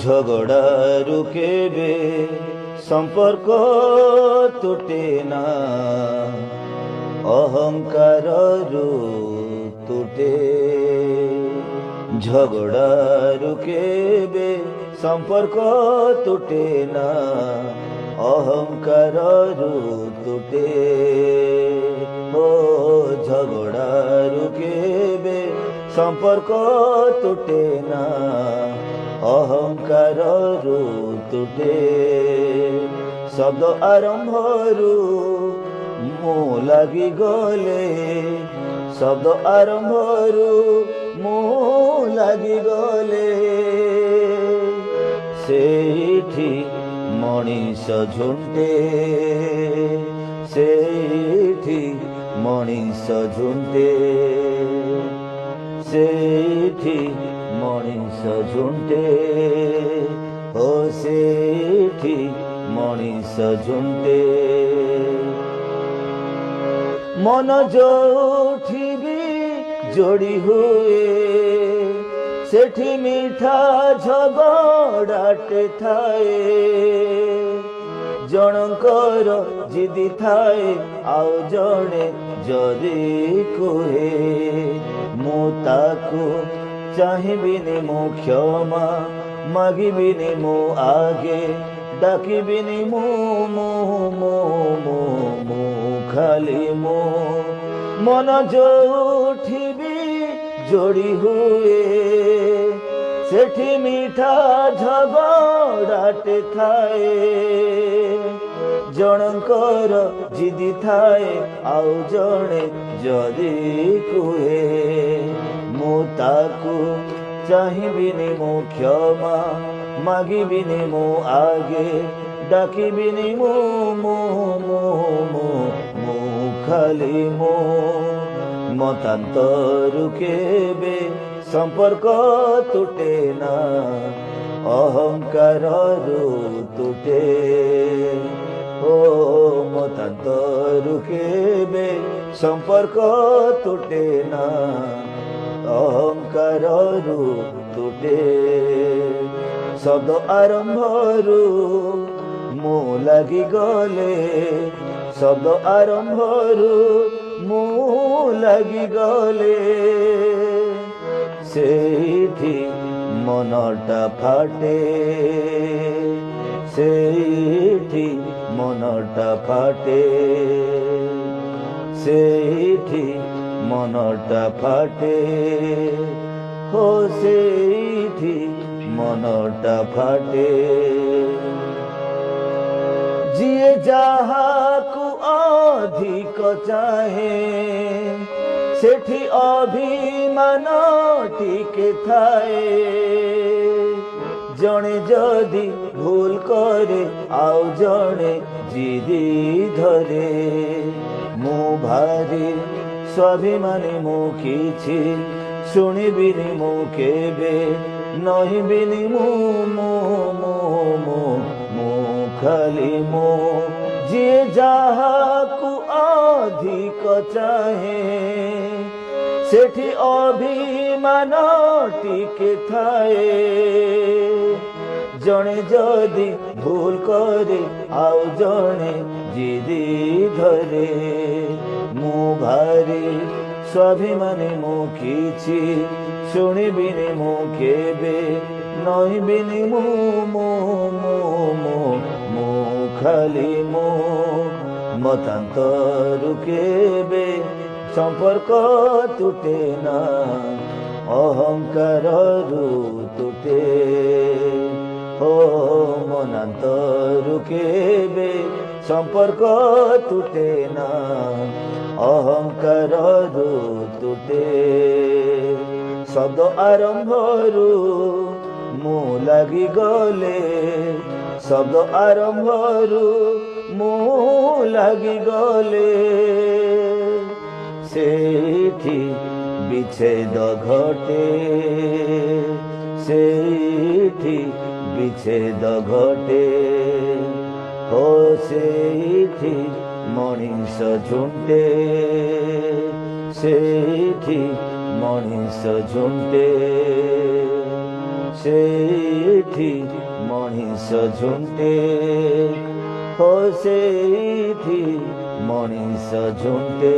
ঝগড়ারু কেবে সম্পর্ক তুটে না, অহংকাররু তুটে। ঝগড়ারু কেবে সম্পর্ক তুটে না, অহংকাররু তুটে। ও ঝগড়ারু কেবে সম্পর্ক তুটে না, অহংকাররু তুটে। শব্দ আরম্ভরু মু লাগি গলে, শব্দ আরম্ভরু মু লাগি গলে, সেইঠি মଣିষ ঝুঁটে, সেইঠি মଣିষ ঝুঁটে, সেইঠি মଣିষ ঝুঁটে। ও সেইঠি মଣିষ ঝুঁটে। মন যোଉଠି ବି ଯୋଡ଼ି ହୁଏ, ସେଠି ମିଠା ଝଗଡ଼ାଟେ ଥାଏ। ଜଣଙ୍କର ଜିଦି ଥାଏ, ଆଉ ଜଣେ ଯଦି କୁହେ ମୁଁ ତାକୁ ଚାହିଁବିନି, ମୁଁ କ୍ଷମା ମାଗିବିନି, ମୁଁ ଆଗେ ଡାକିବିନି, ମୁଁ ଖାଲି ମୁଁ। ମନ ଯୋଉଠି ବି ଯୋଡ଼ି ହୁଏ, ସେଠି ମିଠା ଝଗଡ଼ାଟେ ଥାଏ। ଜଣଙ୍କର ଜିଦି ଥାଏ, ଆଉ ଜଣେ ଯଦି କୁହେ ମୁଁ ତାକୁ ଚାହିଁବିନି, ମୁଁ କ୍ଷମା ମାଗିବିନି, ମୁଁ ଆଗେ ଡାକିବିନି, ମୁଁ ଖାଲି ମୁଁ। ମତାନ୍ତରୁ କେବେ সম্পর্ক তুটে না, অহংকাররু তুটে। ও মতান্তরু কেবে সম্পর্ক তুটে না, অহংকাররু তুটে। শব্দ আরম্ভরু মু লাগি গলে, শব্দ আরম্ভরু মু লাগি গলে, সেইঠি মনটা ফাটে, সেইঠি মনটা ফাটে, সেইঠি মনটা ফাটে। ও সেইঠি মনটা ফাটে। ଯିଏ ଯାହାକୁ ଅଧିକ ଚାହେଁ, ସେଠି ଅଭିମାନ ଟିକେ ଥାଏ। ଜଣେ ଯଦି ଭୁଲ କରେ, ଆଉ ଜଣେ ଜିଦି ଧରେ। ମୁଁ ଭାରି ସ୍ୱାଭିମାନୀ, ମୁଁ କିଛି ଶୁଣିବିନି, ମୁଁ କେବେ ନହିବିନି, ମୁଁ ଖାଲି ମୁଁ। ଯିଏ ଯାହାକୁ ଅଧିକ ଚାହେଁ, ସେଠି ଅଭିମାନ ଟିକେ ଥାଏ। ଜଣେ ଯଦି ଭୁଲ କରେ, ଆଉ ଜଣେ ଜିଦି ଧରେ। ମୁଁ ଭାରି ସ୍ୱାଭିମାନୀ, ମୁଁ କିଛି ଶୁଣିବିନି, ମୁଁ କେବେ ନହିବିନି, ମୁଁ ଖାଲି ମୁଁ। ମତାନ୍ତରୁ କେବେ সম্পর্ক তুটে না, অহংকাররু তুটে। ও মনান্তরু কেবে সম্পর্ক তুটে না, অহংকাররু তুটে। শব্দ আরম্ভরু মু লাগি গলে, শব্দ আরম্ভরু মু লাগি গলে, সেইঠি বিচ্ছেদ ঘটে, সেইঠি বিচ্ছেদ ঘটে। ও সেইঠি মଣିষ ঝুঁটে, সেইঠি মଣିষ ঝুঁটে। ସେଇଠି ମଣିଷ ଝୁଣ୍ଟେ ହୋ ସେଇଠି ମଣିଷ ଝୁଣ୍ଟେ।